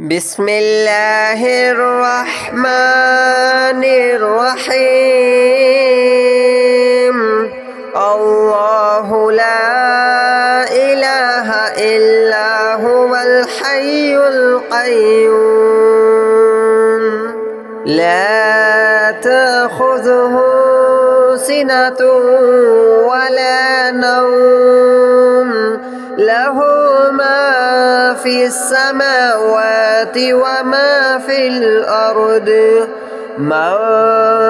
بسم الله الرحمن الرحيم. الله لا إله إلا هو الحي القيوم لا تأخذه سنة ولا نوم له ما في السماوات وما في الأرض من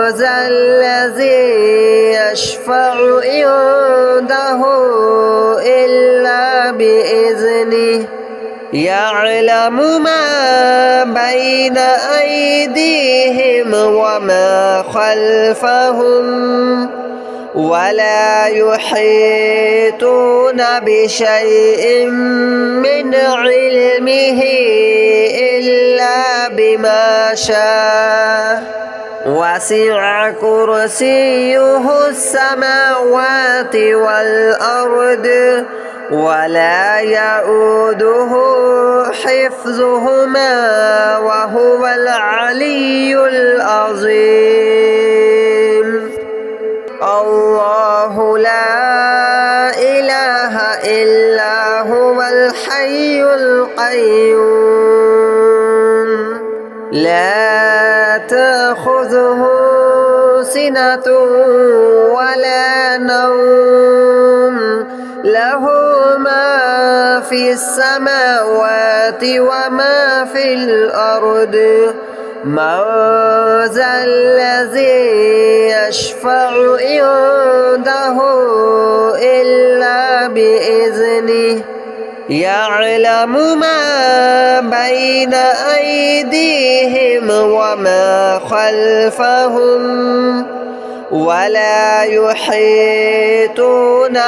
ذا الذي يشفع عنده إلا بإذنه يعلم ما بين أيديهم وما خلفهم ولا يحيطون بشيء من علمه إلا بما شاء وسع كرسيه السماوات والأرض ولا يؤوده حفظهما وهو العلي العظيم. الله لا إله إلا هو الحي القيوم لا تأخذه سنة ولا نوم له ما في السماوات وما في الأرض من ذا الذي يشفع عنده إلا بإذنه يعلم ما بين أيديهم وما خلفهم ولا يحيطون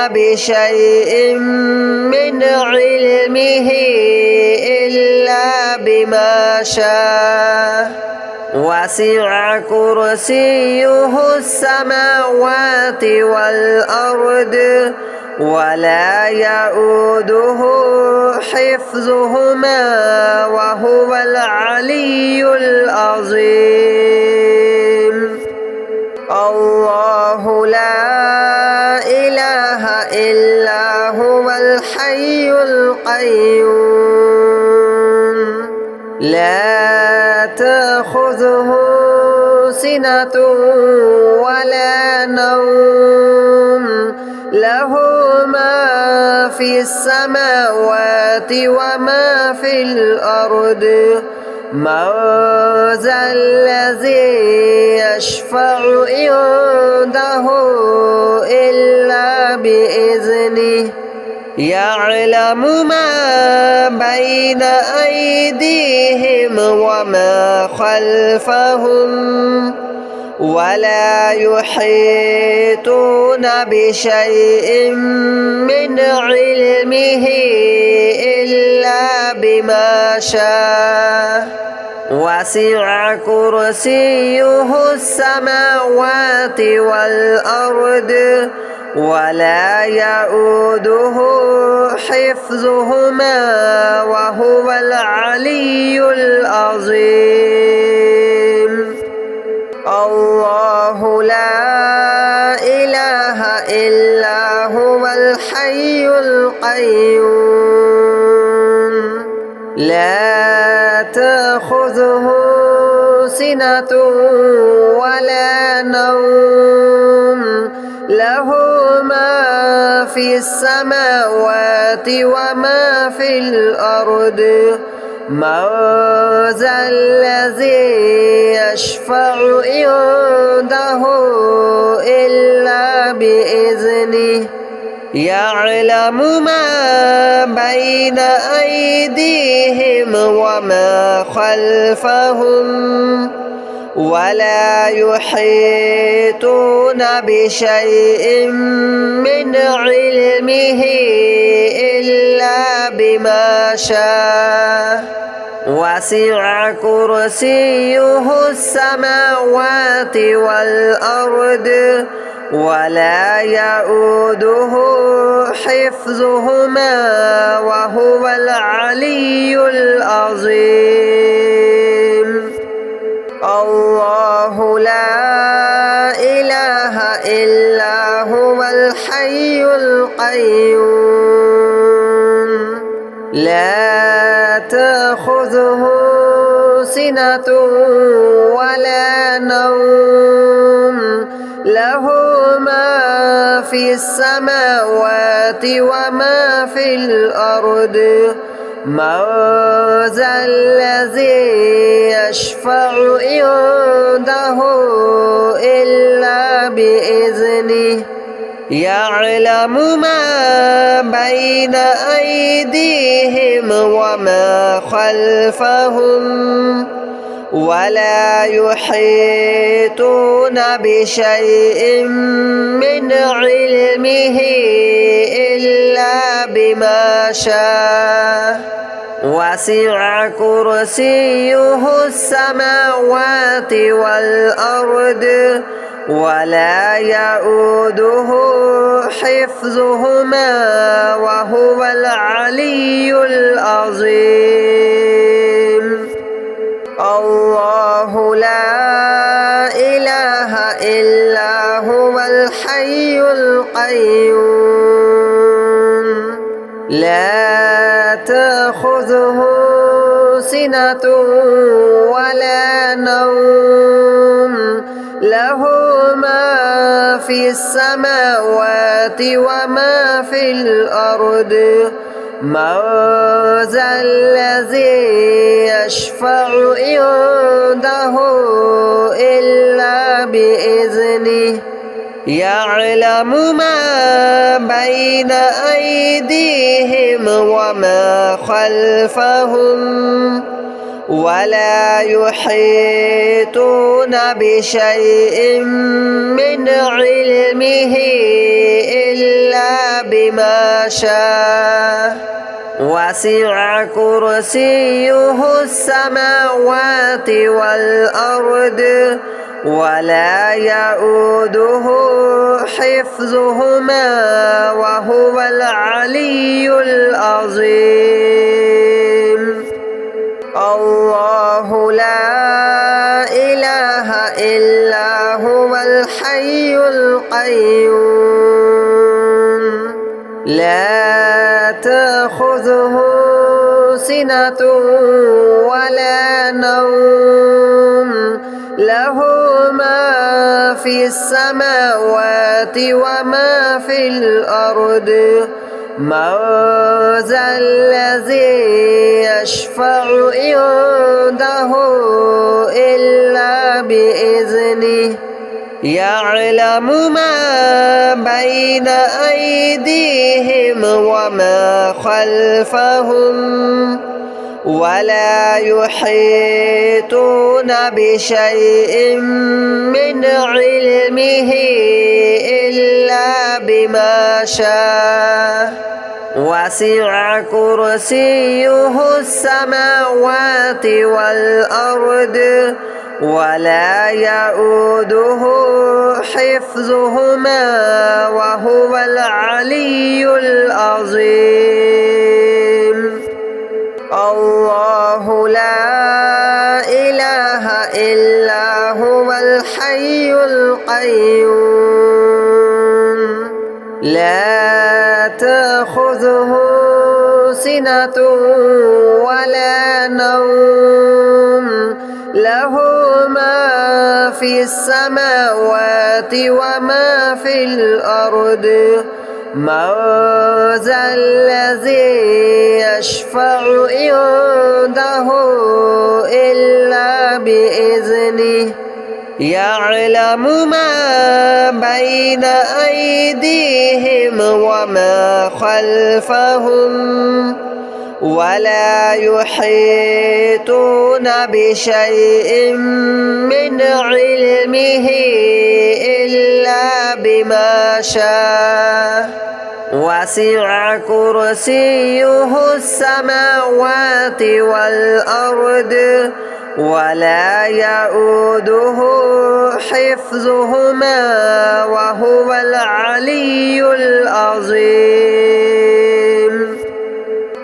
بشيء من علمه إلا بما شاء وسع كرسيه السماوات والأرض ولا يؤوده حفظهما وهو العلي العظيم. الله لا إله إلا هو الحي القيوم لا تأخذه سنة ولا نوم له ما في السماوات وما في الأرض من ذا الذي يشفع عنده إلا بإذنه يعلم ما بين أيديهم وما خلفهم ولا يحيطون بشيء من علمه إلا بما شاء وسع كرسيه السماوات والأرض ولا يؤوده حفظهما وهو العلي العظيم. الله لا إله إلا هو الحي القيوم لا تأخذه سنة ولا نوم له ما في السماوات وما في الأرض من ذا الذي يشفع عنده إلا بإذنه يعلم ما بين أيديهم وما خلفهم ولا يحيطون بشيء من علمه إلا بما شاء وسع كرسيه السماوات والأرض ولا يؤوده حفظهما وهو العلي العظيم. القيوم لا تأخذه سنة ولا نوم له ما في السماوات وما في الأرض من ذا الذي يشفع عنده إلا بإذنه يعلم ما بين أيديهم وما خلفهم ولا يحيطون بشيء من علمه إلا بما شاء وسع كرسيه السماوات والأرض ولا يؤوده حفظهما وهو العلي العظيم الله لا إله إلا هو الحي القيوم لا تأخذه سنة ولا نوم له ما في السماوات وما في الأرض من ذا الذي يشفع عنده إلا بإذنه يعلم ما بين أيديهم وما خلفهم ولا يحيطون بشيء من علمه إلا بما شاء وسع كرسيه السماوات والأرض ولا يؤوده حفظهما وهو العلي العظيم الله لا إله إلا هو الحي القيوم لا تأخذه سنة ولا نوم له ما في السماوات وما في الأرض من ذا الذي يشفع عنده إلا بإذنه يعلم ما بين أيديهم وما خلفهم ولا يحيطون بشيء من علمه إلا بما شاء وسع كرسيه السماوات والأرض ولا يؤوده حفظهما وهو العلي العظيم الله لا إله إلا هو الحي القيوم لا تأخذه سنة ولا نوم له ما في السماوات وما في الأرض من ذا الذي يشفع عنده إلا بإذنه يعلم ما بين أيديهم وما خلفهم ولا يحيطون بشيء من علمه إلا بما شاء وسع كرسيه السماوات والأرض ولا يؤوده حفظهما وهو العلي العظيم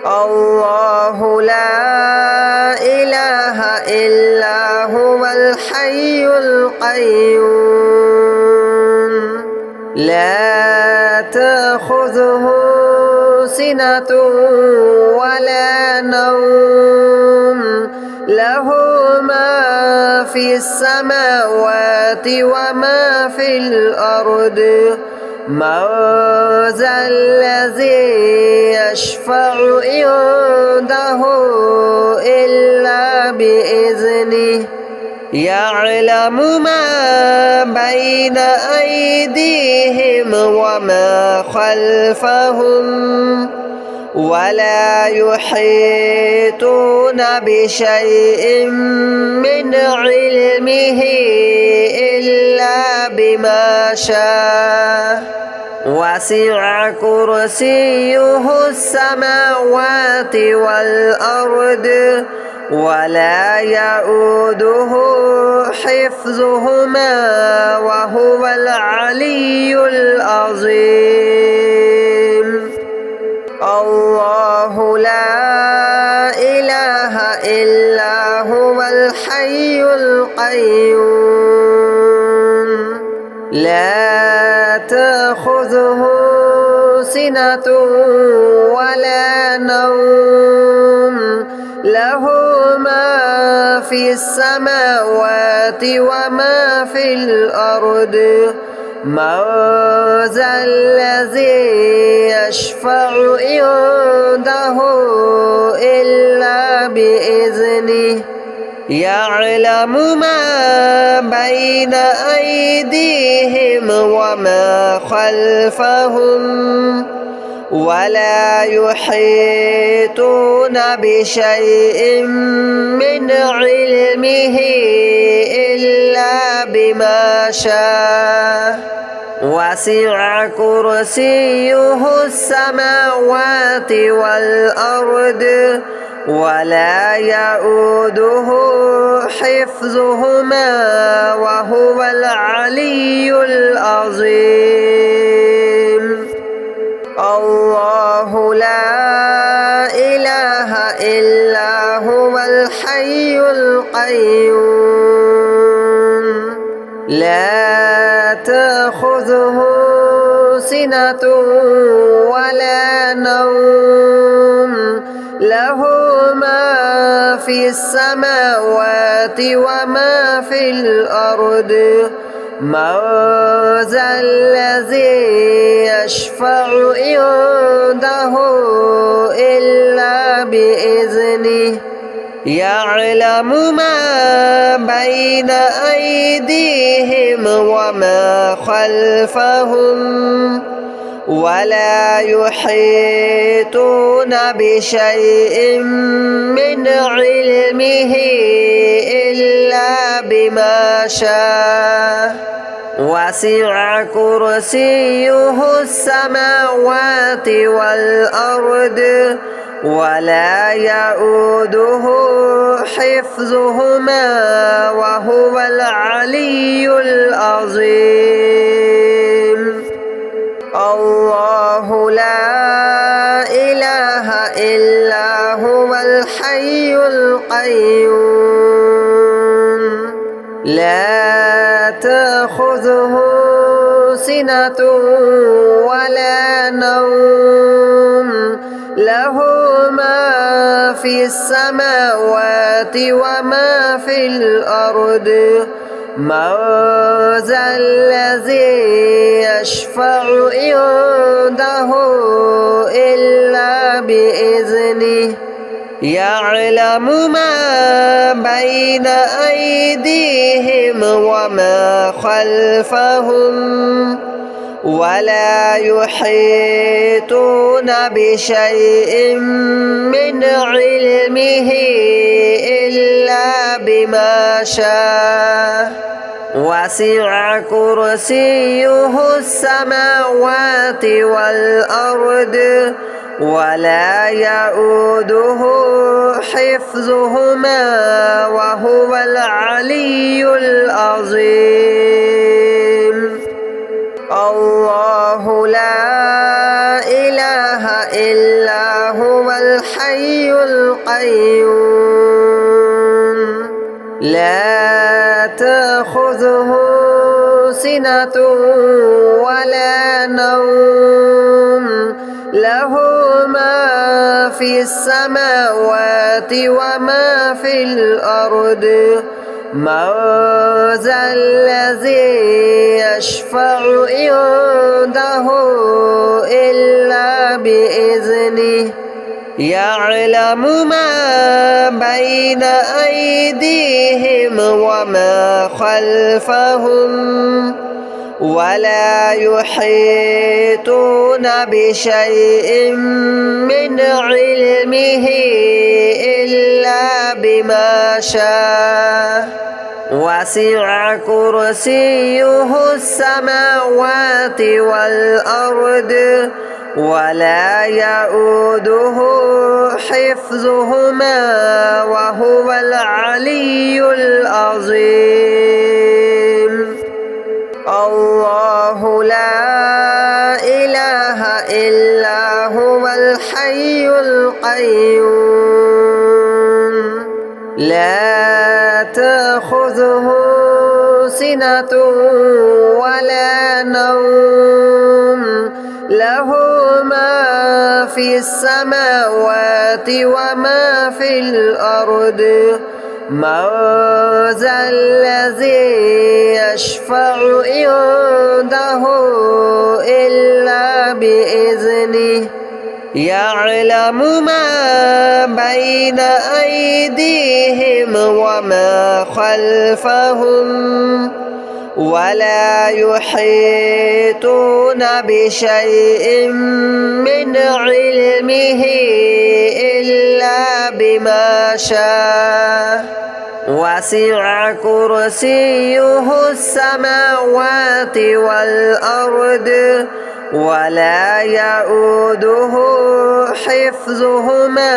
الله لا إله إلا هو الحي القيوم لا تأخذه سنة ولا نوم له ما في السماوات وما في الأرض من ذا الذي يشفع عنده إلا بإذنه يعلم ما بين أيديهم وما خلفهم ولا يحيطون بشيء من علمه إلا بما شاء وسع كرسيه السماوات والأرض ولا يؤوده حفظهما وهو العلي العظيم الله لا إله إلا هو الحي القيوم لا تأخذه سنة ولا نوم له ما في السماوات وما في الأرض من ذا الذي يشفع عنده إلا بإذنه يعلم ما بين أيديهم وما خلفهم ولا يحيطون بشيء من علمه إلا بما شاء وسع كرسيه السماوات والأرض ولا يؤوده حفظهما وهو العلي العظيم الله لا إله إلا هو الحي القيوم لا تأخذه سنة ولا نوم له ما في السماوات وما في الأرض من ذا الذي يشفع عنده إلا بإذنه يعلم ما بين أيديهم وما خلفهم ولا يحيطون بشيء من علمه إلا بما شاء وسع كرسيه السماوات والأرض ولا يؤوده حفظهما وهو العلي العظيم الله لا إله إلا هو الحي القيوم لا تأخذه سنة ولا نوم له ما في السماوات وما في الأرض من ذا الذي يشفع عنده إلا بإذنه يعلم ما بين أيديهم وما خلفهم ولا يحيطون بشيء من علمه إلا بما شاء وسع كرسيه السماوات والأرض ولا يؤوده حفظهما وهو العلي العظيم الله لا إله إلا هو الحي القيوم لا تأخذه سنة ولا نوم له ما في السماوات وما في الأرض من ذا الذي يشفع عنده إلا بإذنه يعلم ما بين أيديهم وما خلفهم ولا يحيطون بشيء من علمه إلا بما شاء وسع كرسيه السماوات والأرض ولا يؤوده حفظهما وهو العلي العظيم الله لا إله إلا هو الحي القيوم لا تأخذه سنة ولا نوم له ما في السماوات وما في الأرض من ذا الذي يشفع عنده إلا بإذنه يعلم ما بين أيديهم وما خلفهم ولا يحيطون بشيء من علمه إلا بما شاء وسع كرسيه السماوات والأرض ولا يؤوده حفظهما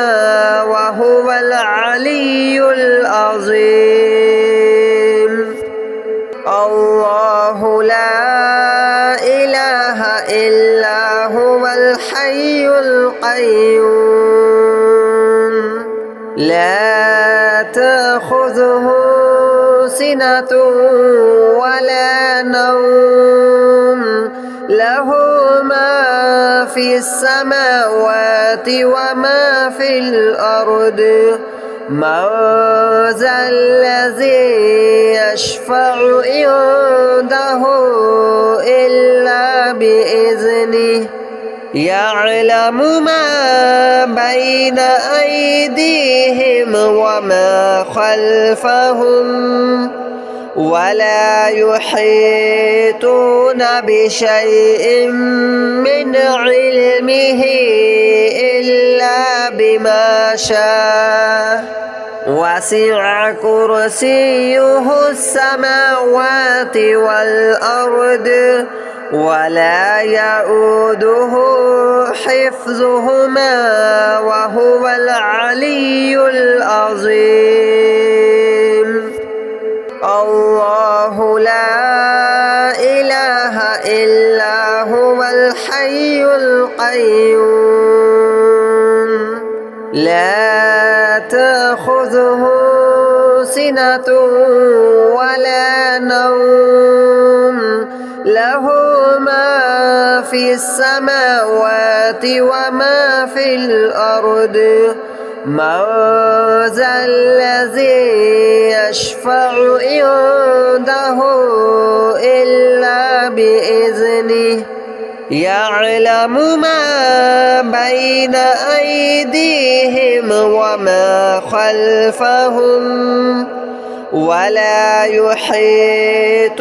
وهو العلي العظيم الله لا إله إلا هو الحي القيوم لا تأخذه سنة ولا نوم له ما في السماوات وما في الأرض من ذا الذي يشفع عنده إلا بإذنه يعلم ما بين أيديهم وما خلفهم ولا يحيطون بشيء من علمه إلا بما شاء وسع كرسيه السماوات والأرض ولا يؤوده حفظهما وهو العلي العظيم الله لا إله إلا هو الحي القيوم لا تأخذه سنة ولا نوم له ما في السماوات وما في الأرض من ذا الذي يشفع عنده إلا بإذنه يعلم ما بين أيديهم وما خلفهم ولا يحيطون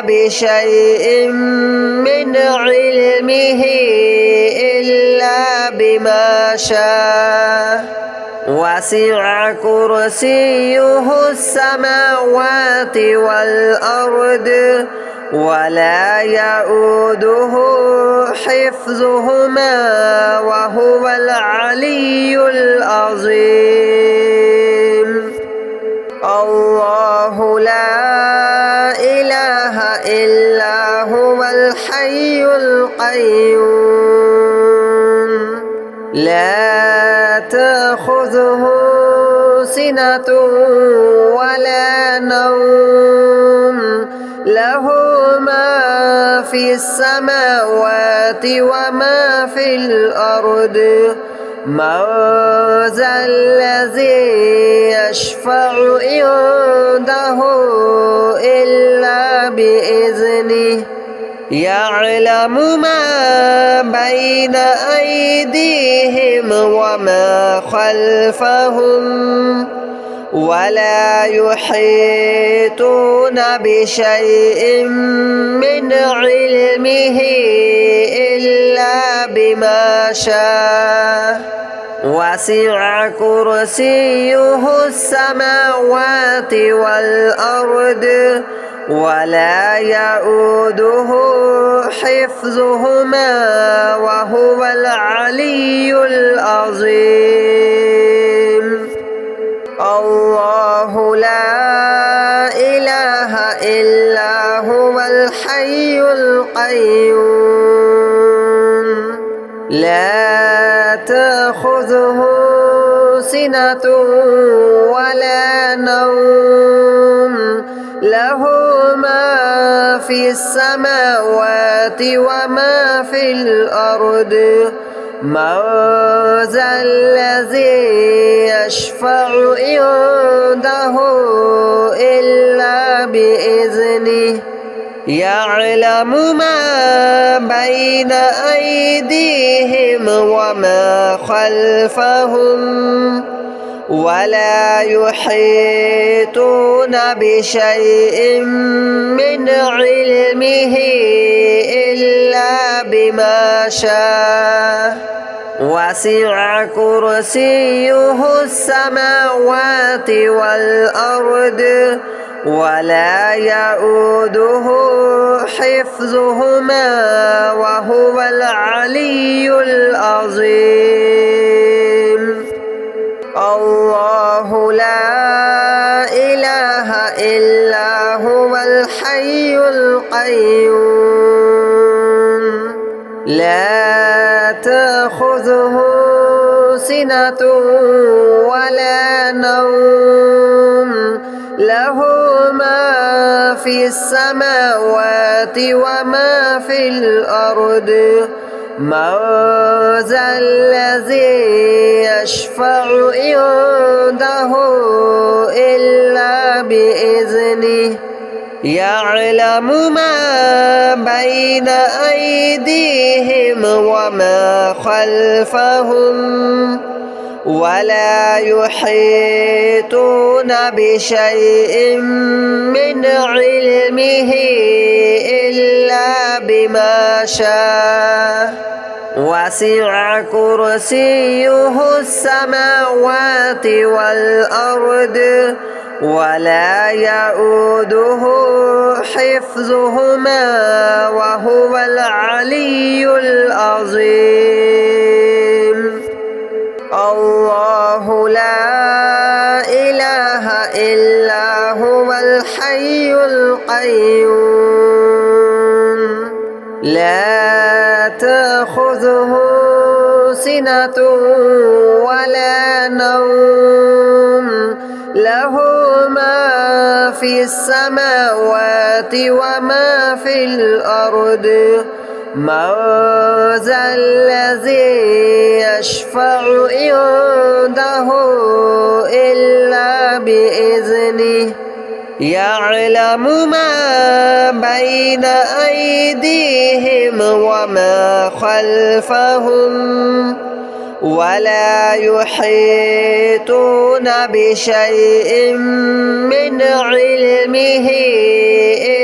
بشيء من علمه إلا بما شاء وسع كرسيه السماوات والأرض ولا يؤوده حفظهما وهو العلي العظيم الله لا إله إلا هو الحي القيوم لا تأخذه سنة ولا نوم له ما في في السماوات وما في الأرض من ذا الذي يشفع عنده إلا بإذنه يعلم ما بين أيديهم وما خلفهم ولا يحيطون بشيء من علمه إلا بما شاء وسع كرسيه السماوات والأرض ولا يؤوده حفظهما وهو العلي العظيم الله لا إله إلا هو الحي القيوم لا تأخذه سنة ولا نوم له ما في السماوات وما في الأرض من ذا الذي يشفع عنده إلا بإذنه يعلم ما بين أيديهم وما خلفهم ولا يحيطون بشيء من علمه إلا بما شاء وسع كرسيه السماوات والأرض ولا يؤوده حفظهما وهو العلي العظيم الله لا إله إلا هو الحي القيوم لا تأخذه سنة ولا نوم له ما في السماوات وما في الأرض من ذا الذي يشفع عنده إلا بإذنه يعلم ما بين أيديهم وما خلفهم ولا يحيطون بشيء من علمه إلا بما شاء وسع كرسيه السماوات والأرض ولا يؤوده حفظهما وهو العلي العظيم الله لا إله إلا هو الحي القيوم لا تأخذه سنة ولا نوم له ما في السماوات وما في الأرض من ذا الذي يشفع عنده إلا بإذنه يعلم ما بين أيديهم وما خلفهم ولا يحيطون بشيء من علمه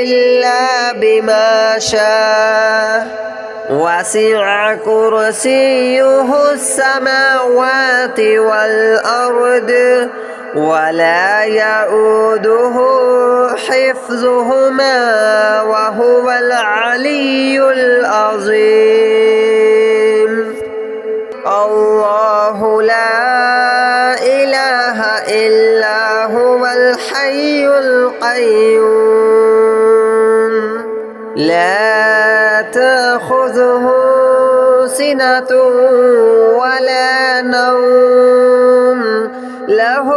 إلا بما شاء وسع كرسيه السماوات والأرض ولا يؤوده حفظهما وهو العلي العظيم الله لا إله إلا هو الحي القيوم لا تأخذه سنة ولا نوم له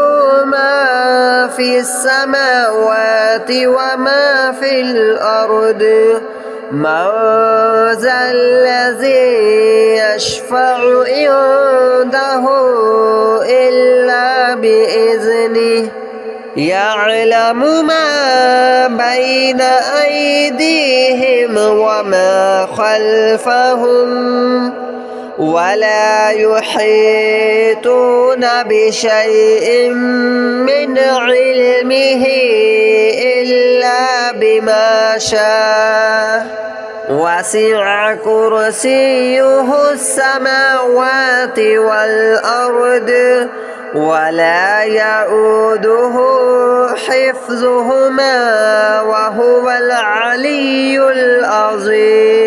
ما في السماوات وما في الأرض من ذا الذي يشفع عنده إلا بإذنه يعلم ما بين أيديهم وما خلفهم ولا يحيطون بشيء من علمه إلا بما شاء وسع كرسيه السماوات والأرض ولا يؤوده حفظهما وهو العلي العظيم